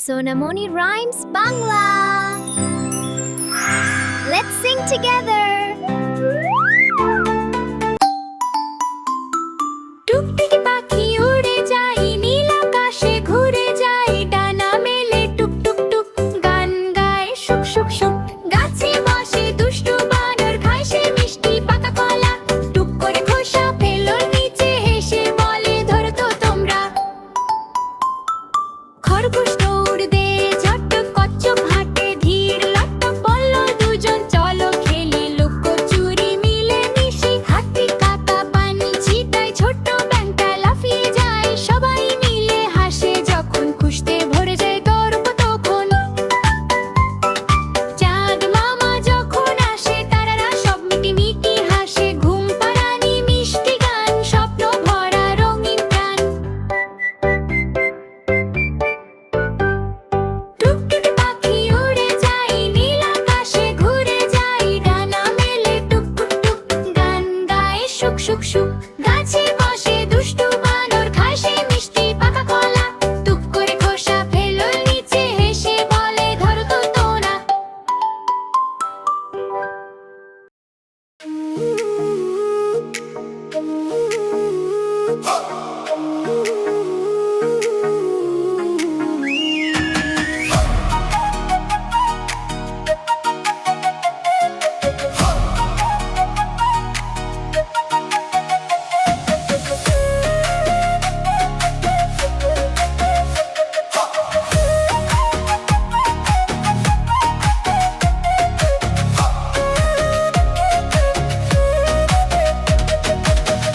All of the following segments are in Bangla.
Sonamoni Rhymes Bangla. Let's sing together. টুকটুকি পাখি উড়ে যায় নীল আকাশে ঘুরে যায় ডানা মেলে টুক টুক টুক গান গায় শুক শুক শুক গাছে বসে দুষ্টু বানর খায় সে মিষ্টি পাকা কলা টুক করে খোসা ফেলো নিচে হেসে বলে ধরো তো তোমরা খরগোশ দৌড় দে ঝট্ট কচ্ছপ হাঁটে ধীর লট্ট বলল দুজন চলো খেলি লুকোচুরি মিলে মিশি হাতি কাকা পানি ছিটায় ছোট্ট ব্যাঙটা লাফিয়ে যায় সবাই মিলে হাসে যখন খুশতে ভরে যায় গর্ব তখন চাঁদ মামা যখন আসে তারারা সব মিটি মিটি হাসে ঘুম পাড়ানি মিষ্টি গান স্বপ্ন ভরা রঙিন প্রাণ টুকটুকি পাখি উড়ে যায় নীল আকাশে ঘুরে যায় ডানা মেলে টুক টুক টুক গান গায় শুক শুক শুক গাছে বসে দুষ্টু বানর খায় সে মিষ্টি পাকা কলা টুক করে খোসা ফেলো নিচে হেসে বলে ধরো তো তোরা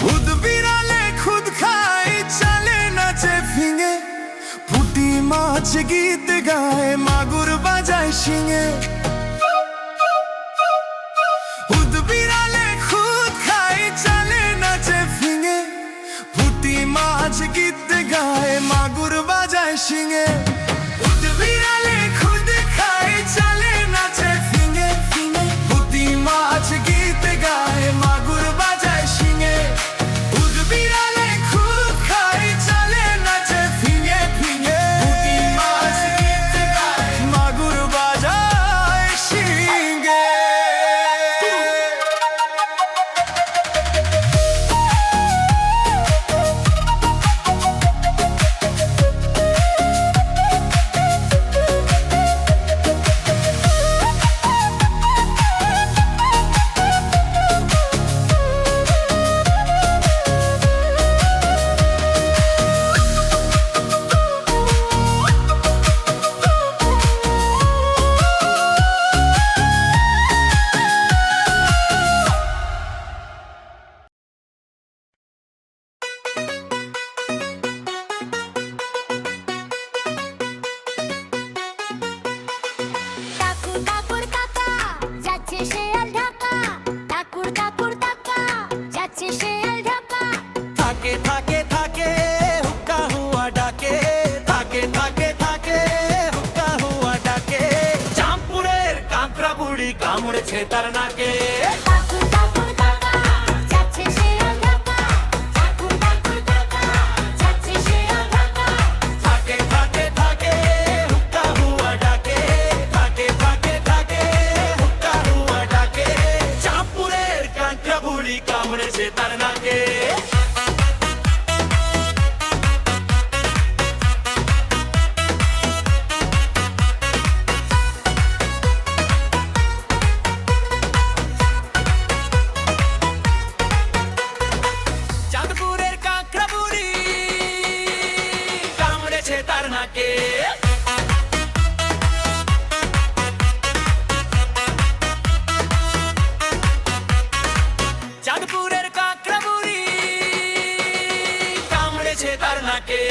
खुद बिराले खुद खाए चले नाचे फिंगे पुटी माछ गीत गाए मागुर बाजाए शिंगे खुद बिराले खुद खाए चले नाचे फिंगे पुटी माछ गीत गाए मागुर बाजाए शिंगे खुद बिराले खुद खाए चले नाचे फिंगे फिंगे पुटी माछ गीत गाए मागुर बाजाए शिंगे खुद बिराले खुद खाए चले नाचे फिंगे फिंगे पुटी माछ गीत गाए मागुर बाजाए शिंगे টাকুর টাকুর কাকা যাচ্ছে শেয়াল ঢাকা টাকুর টাকুর কাকা যাচ্ছে শেয়াল ঢাকা থাকে থাকে থাকে হুক্কা হুয়া ডাকে থাকে থাকে থাকে হুক্কা হুয়া ডাকে চাঁদপুরের কাঁকড়া বুড়ি কামড়েছে তার নাকে টাকুর টাকুর কাকা যাচ্ছে শেয়াল ঢাকা টাকুর টাকুর কাকা যাচ্ছে শেয়াল ঢাকা থাকে থাকে থাকে হুক্কা হুয়া ডাকে থাকে থাকে থাকে হুক্কা হুয়া ডাকে চাঁদপুরের কাঁকড়া বুড়ি কামড়েছে তার নাকে চাঁদপুরের কাঁকড়া বুড়ি কামড়েছে তার নাকে চাঁদপুরের কাঁকড়া বুড়ি কামড়েছে তার নাকে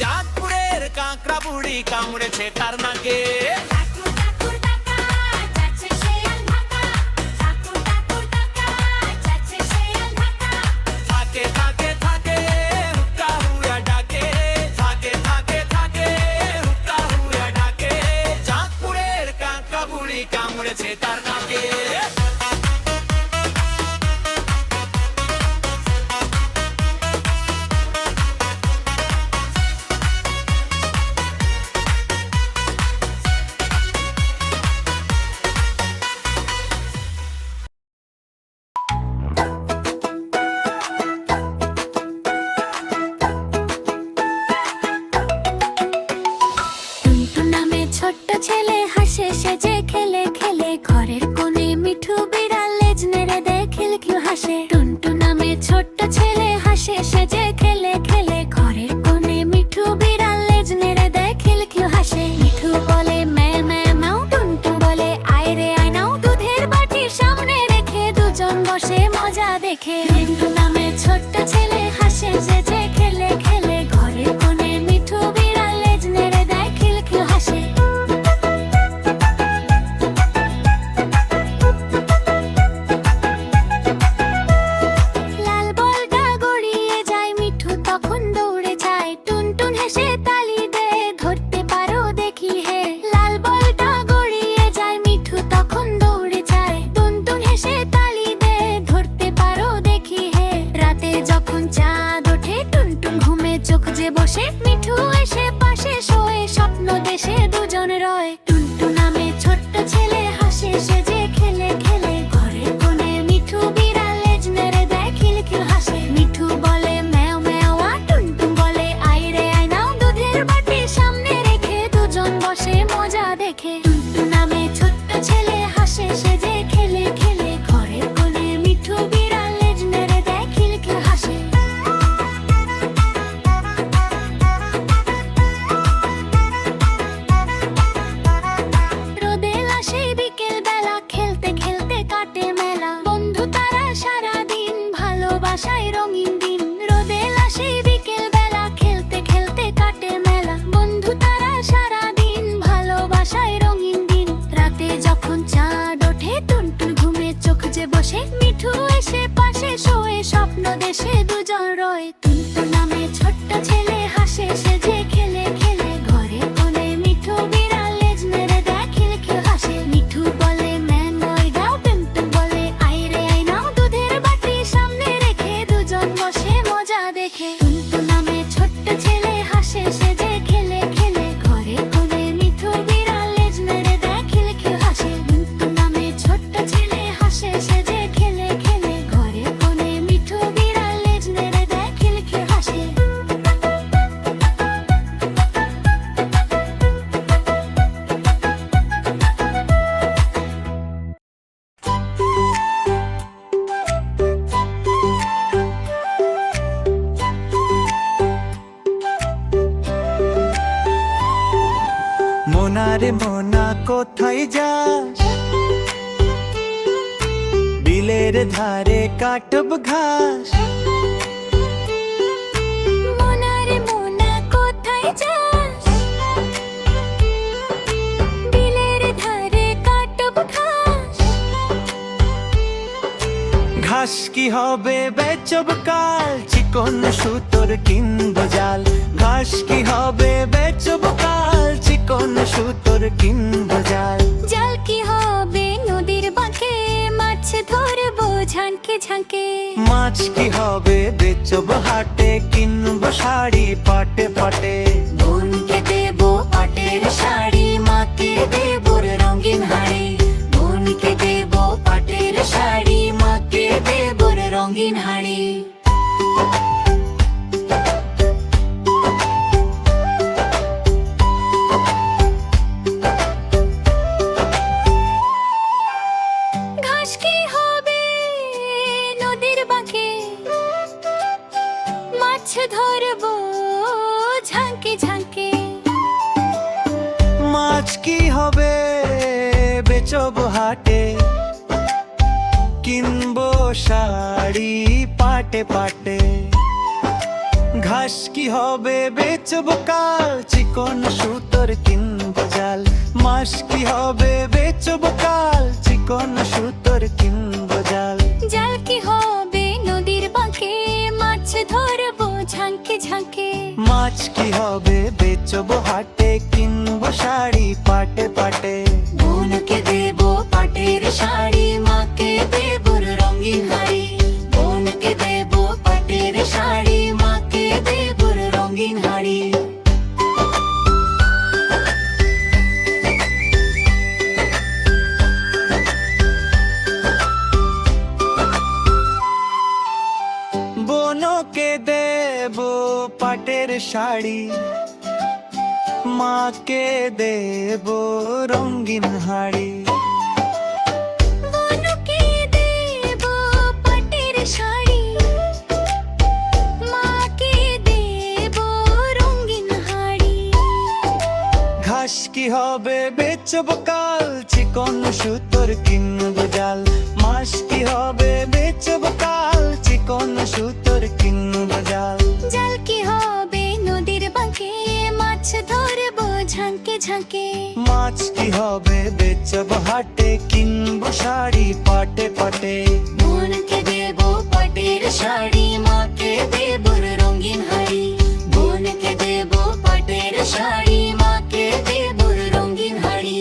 চাঁদপুরের কাঁকড়া বুড়ি কামড়েছে তার নাকে টাকুর টাকুর কাকা যাচ্ছে শেয়াল ঢাকা টাকুর টাকুর কাকা যাচ্ছে শেয়াল ঢাকা নামে ছোট্ট ছেলে হাসে সেজে খেলে খেলে, ঘরের কোণে মিঠু বিড়াল লেজ নেড়ে দেয় খিলখিল হাসে। লাল বলটা গড়িয়ে যায়, মিঠু তখন দৌড়ে যায়, টুনটুন হেসে তালি দেয়, ধরতে পারো দেখি হে। লাল বলটা গড়িয়ে যায়, মিঠু তখন দৌড়ে যায়, টুনটুন হেসে তালি দেয়, ধরতে পারো দেখি হে। রাতে যখন চাঁদ ওঠে টুনটুন ঘুমে চোখ যে বসে, মিঠু এসে পাশে শোয়ে, স্বপ্ন দেশে দুজন রয়। টুনটুন নামে ছোট্ট ছেলে হাসে সেজে খেলে খেলে, ঘরের কোণে মিঠু বিড়াল লেজ নেড়ে দেয় খিলখিল হাসে। মিঠু বলে ম্যাও ম্যাও, আর টুনটুন বলে আয় রে আয় নাও, দুধের বাটি সামনে রেখে দুজন বসে মজা দেখে। টুনটুন নামে ছোট্ট ছেলে হাসে সেজে খেলে খেলে, ঘরের কোণে মিঠু বিড়াল লেজ নেড়ে দেয় খিলখিল হাসে। রোদেল আসে বিকেল বেলা, খেলতে খেলতে কাটে মেলা, বন্ধু তারা সারাদিন ভালোবাসায় রঙিন দিন। রোদেল আসে বিকেল বেলা, খেলতে খেলতে কাটে মেলা, বন্ধু তারা সারাদিন ভালোবাসায় রঙিন দিন। রাতে যখন চাঁদ ওঠে টুনটুন ঘুমে চোখ যে বসে, মিঠু এসে পাশে শোয়ে, স্বপ্ন দেশে দুজন রয়। টুনটুন নামে ছোট্ট ছেলে হাসে সেজে খেলে খেলে, ঘরের কোণে মিঠু বিড়াল লেজ নেড়ে দেয় খিলখিল হাসে। মিঠু বলে ম্যাঙ্গোয় গাও, টুনটুন বলে আয় রে আয় নাও, দুধের বাটি সামনে রেখে দুজন বসে মজা দেখে। টুনটুন নামে ছোট্ট ছেলে হাসে সেজে খেলে খেলে, ঘরের কোণে মিঠু বিড়াল লেজ নেড়ে দেয় খিলখিল হাসে। টুনটুন নামে ছোট্ট ছেলে হাসে সেজে খেলে খেলে, ঘরের কোণে মিঠু বিড়াল লেজ নেড়ে দেয় খিলখিল হাসে। মোনা রে মোনা কোথায় যাস, বিলের ধারে কাটব ঘাস। মোনা রে মোনা কোথায় যাস, বিলের ধারে কাটব ঘাস। ঘাস কি হবে বেচব কাল, চিকন সুতোর কিনব জাল। ঘাস কি হবে বেচব কাল, চিকন সুতোর কিনব জাল। জাল কি হবে নদীর বাঁকে, মাছ ধরবো ঝাঁকে ঝাঁকে। মাছ কি হবে বেচব হাটে, কিনব শাড়ি পাটে পাটে। বোনকে দেবো পাটের শাড়ি, মাকে দেবো রঙিন হাড়ি। বোনকে দেবো পাটের শাড়ি, মাকে দেবো রঙিন হাড়ি। ঘাস কি হবে নদীর বাঁকে, মাছ ধরবো ঝাঁকে ঝাঁকে। মাছ কি হবে বেচব হাটে, কিনব শাড়ি পাটে পাটে। ঘাস কি হবে বেচব কাল, চিকন সুতোর কিনব জাল। মাছ কি হবে বেচব কাল, চিকন সুতোর কিনব জাল। জাল কি হবে নদীর বাঁকে, মাছ ধরবো ঝাঁকে ঝাঁকে। মাছ কি হবে বেচব হাটে, কিনব শাড়ি পাটে পাটে। বোনকে দেবো পাটের শাড়ি, মাকে দেবো রঙিন হাড়ি। বোনকে দেবো পাটের শাড়ি, মাকে দেবো রঙিন হাড়ি। বোনকে দেব পাটের শাড়ি, মাকে দেব রঙিন হাড়ি। বোনকে দেবো পাটের শাড়ি, মাকে দেবো রঙিন হাড়ি। ঘাস কি হবে বেচব কাল, চিকন সুতোর কিনব জাল। মাছ কি হবে বেচব কাল, চিকন কোন সুতোর কিনবো জাল। জাল কি হবে নদীর বাঁকে, মাছ ধরবো ঝাঁকে ঝাঁকে। মাছ কি হবে বেচবো হাটে, কিনবো শাড়ি পাটে পাটে। বোনকে দেবো পাটের শাড়ি, মাকে দেবো রঙিন হাড়ি। বোনকে দেবো পাটের শাড়ি, মাকে দেবো রঙিন হাড়ি।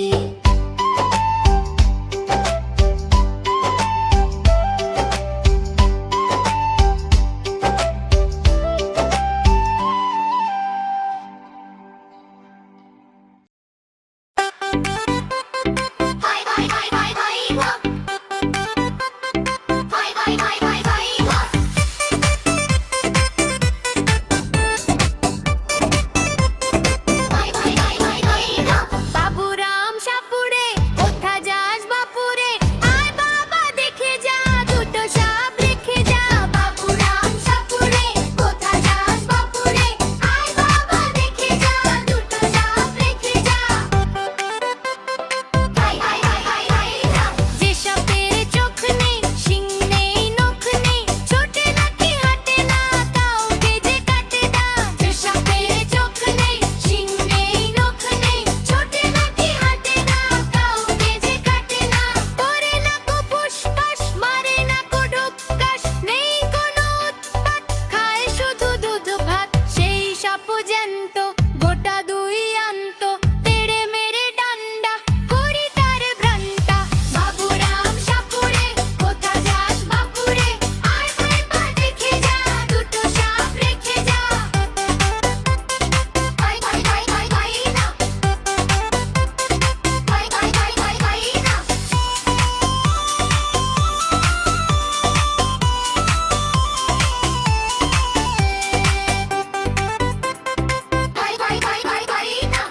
বাবুরাম সাপুড়ে কোথা যাস বাপুরে, আয় বাবা দেখে যা দুটো সাপ রেখে যা। বাবুরাম সাপুড়ে কোথা যাস বাপুরে, আয় বাবা দেখে যা দুটো সাপ রেখে যা। যে সাপের চোখ নেই, শিং নেই, নখ নেই, ছোটে নাকি হাঁটে না, কাউকে যে কাটে না। যে সাপের চোখ নেই, শিং নেই, নখ নেই, ছোটে নাকি হাঁটে না, কাউকে যে কাটে না। করে না কো ফুসফাস, মারে না কো ঢোক্কাস, নেই কোনো উৎপাত, খায় শুধু দুধ ভাত। সেই সাপ জ্যান্ত, গোটা দুই আন্ত, তেড়ে মেরে ডান্ডা করি তার ভ্রান্তা। বাবুরাম সাপুড়ে কোথা যাস বাপুরে, আয় বাবা দেখে যা দুটো সাপ রেখে যা। ভাই ভাই ভাই ভাই ভাই না, ভাই ভাই ভাই ভাই ভাই না। ভাই ভাই ভাই ভাই ভাই না,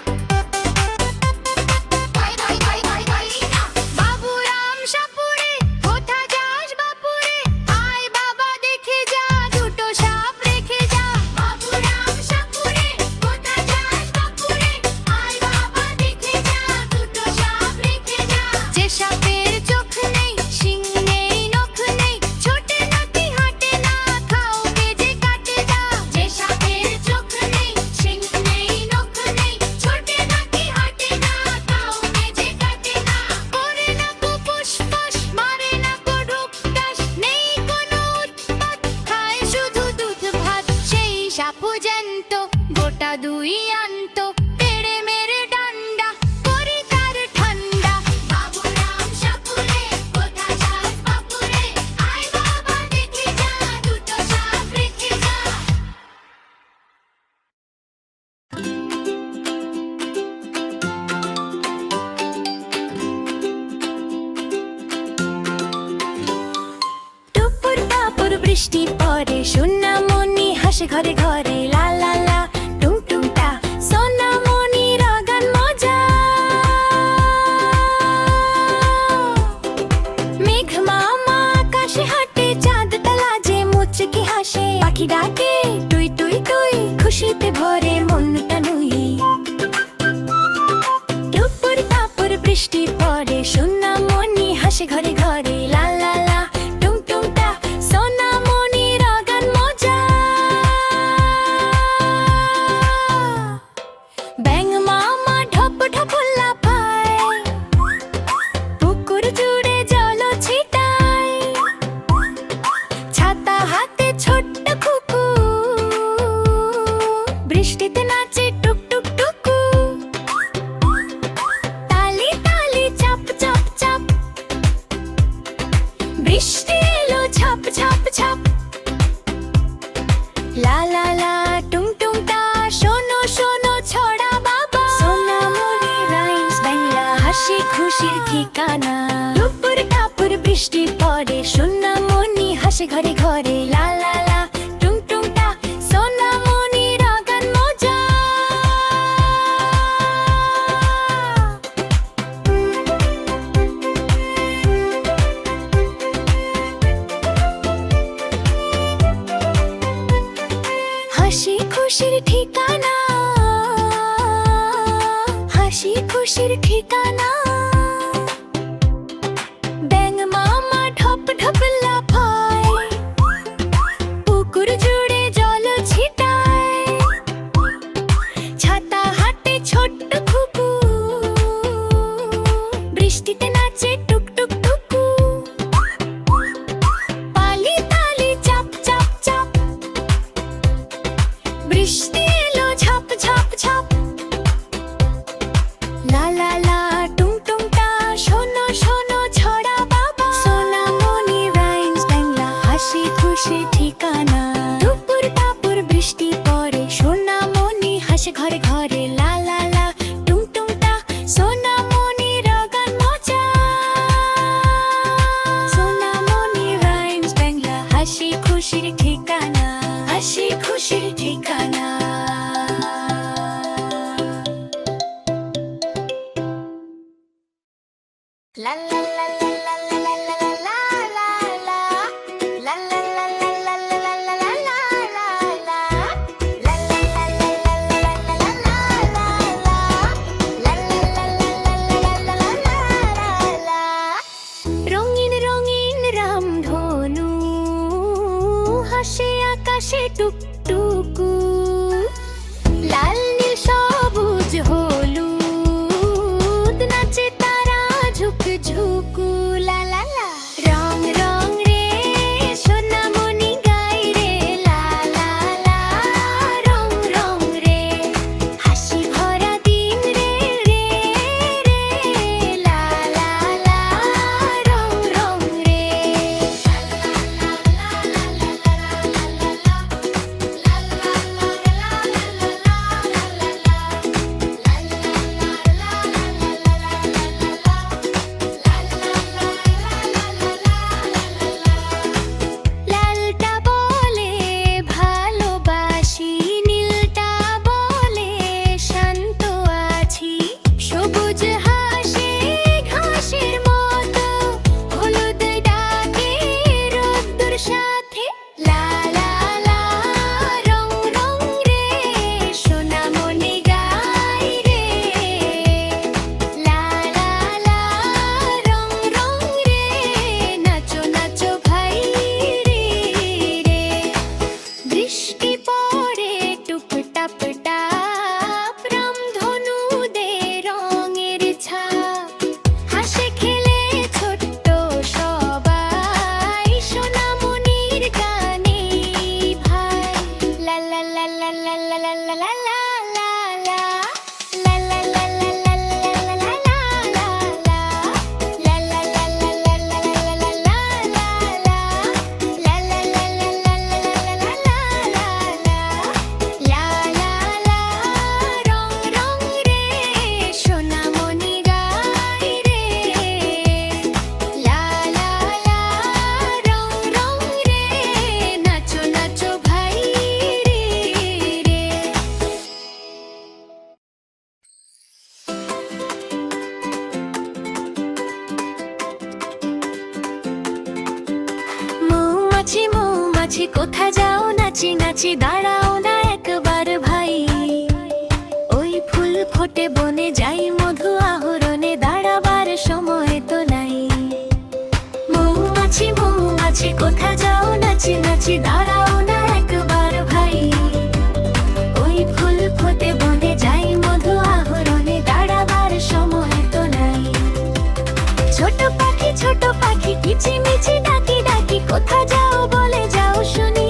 ভাই ভাই ভাই ভাই ভাই না। বাবুরাম সাপুড়ে কোথা যাস বাপুরে, আয় বাবা দেখে যা দুটো সাপ রেখে যা। বাবুরাম সাপুড়ে কোথা যাস বাপুরে, আয় বাবা দেখে যা দুটো সাপ রেখে যা। যে সাপের চোখ নেই, শিং নেই, নখ নেই, ছোটে নাকি হাঁটে না, কাউকে যে কাটে না। যে সাপের চোখ নেই, শিং নেই, নখ নেই, ছোটে নাকি হাঁটে না, কাউকে যে কাটে না। করে না কো ফুসফাস, মারে না কো ঢোক্কাস, নেই কোনো উৎপাত, খায় শুধু দুধ ভাত। সেই সাপ জ্যান্ত, গোটা দুই আন্ত, তেড়ে মেরে ডান্ডা করি তার ঠান্ডা। বাবুরাম সাপুড়ে কোথা যাস বাপুরে, আয় বাবা দেখে যা দুটো সাপ রেখে যা। টুপুর টাপুর বৃষ্টি পড়ে, সোনামণি হাসে ঘরে ঘরে, লা লা লা টুং টুং টা, সোনামণির গান মজা। মেঘ মামা আকাশে হাঁটে, চাঁদ তালা যে মুচকি হাসে, পাখি ডাকে টুই টুই টুই, খুশিতে ভরে মনটা নুই। টুপুর টাপুর বৃষ্টি পড়ে, সোনামণি হাসে ঘরে ঘরে, লা লা লা টুং টুং টা, সোনামণির গান মজা। ব্যাঙ মামা ঢপ ঢপ লাফায়, পুকুর জুড়ে জল ছিটায়, ছাতা হাতে ছোট্ট খুকু, বৃষ্টিতে নাচে টুক টুক টুকু। তালি তালি চাপ চাপ চাপ, বৃষ্টি এলো ছাপ ছাপ ছাপ। লা লা লা টুং টুং টা, শোনো শোনো ছড়া বাবা। সোনামণি রাইমস বাংলা, হাসি খুশির ঠিকানা। টুপুর টাপুর বৃষ্টি পড়ে, সোনামণি হাসে ঘরে ঘরে, লা লা লা টুং টুং টা, সোনামণির গান মজা। হাসি খুশির ঠিকানা, হাসি খুশির ঠিকানা। ব্যাঙ মামা ঢপ ঢপ লাফায়, পুকুর জুড়ে জল ছিটায়, ছাতা হাতে ছোট্ট খুকু, বৃষ্টিতে নাচে টুক টুক টুকু। পালি তালি চাপ চাপ চাপ, বৃষ্টি এলো ঝপ ঝপ ঝপ। লা লা লা টুং টুং টা, শোনো শোনো ছড়া বাবা। সোনামণি রাইমস বাংলা, হাসি খুশি ঠিকানা। দুপুর টাপুর বৃষ্টি পড়ে, সোনামণি হাসে ঘরে ঘরে। লা লা লা টুং টুং টা, সোনামণির গান মজা। সোনামণি রাইমস বাংলা, হাসি খুশির ঠিকানা, হাসি খুশির ঠিকানা। La la la la la la la la la la la. La la la la la la la la la la la. La la la la la la la la la la. La la la la la la la la. রঙিন রঙিন রামধনু হাসে আকাশে টুকটুকু। লাল নীল সবুজ হলুদ নাচে তারা ঝুকঝুকু। লা লা লা রং রং রে সোনামণি গাই রে। লা লা লা রং রং রে, হাসি ভরা দিন রে রে রে। লা লা লা রং রং রে। লালটা বলে ভালোবাসি, নীলটা বলে শান্ত আছি। সবুজ হাসে ঘাসের মতো, হলুদ ডাকে রোদ্দুর সাথে। লা লা লা রং রং রে সোনামণি গাই রে। লা লা লা রং রং রে, নাচো নাচো ভাই রে রে। বৃষ্টি পড়ে টুপটাপ টাপ, রামধনুদের রঙের ছাপ। হাসে খেলে ছোট্ট সবাই, সোনামণির গানে ভাই। লা লা লা লা লা লা লা লা লা লা লা লা। লা লা লা লা লা লা লা লা লা লা লা। লা লা লা লা লা লা লা লা লা লা লা। লা লা লা লা লা লা লা লা লা লা লা। লা লা লা রং রং রে সোনামণি গাই রে। লা লা লা রং রং রে, নাচো নাচো ভাই রে রে। মৌমাছি মৌমাছি কোথা যাও নাচি নাচি, দাঁড়াও না একবার ভাই। ওই ফুল ফোটে বনে যাই মধু আহরণে, দাঁড়াবার সময় তো নাই। মৌমাছি মৌমাছি কোথা যাও নাচি নাচি, দাঁড়াও না একবার ভাই। ওই ফুল ফোটে বনে যাই মধু আহরণে, দাঁড়াবার সময় তো নাই। ছোট পাখি কিচিমিচি ডাকি ডাকি, কোথা যাও বলে যাও শুনি।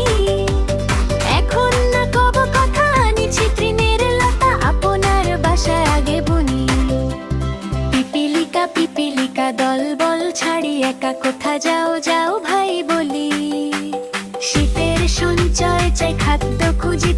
এখন না কব কথা আনিছি তৃণের লতা, আপনার বাসায় আগে বুনি। পিপিলিকা পিপিলিকা দল বল ছাড়ি একা, কোথা যাও যাও ভাই বলি। শীতের সঞ্চয় চাই খাদ্য খুঁজি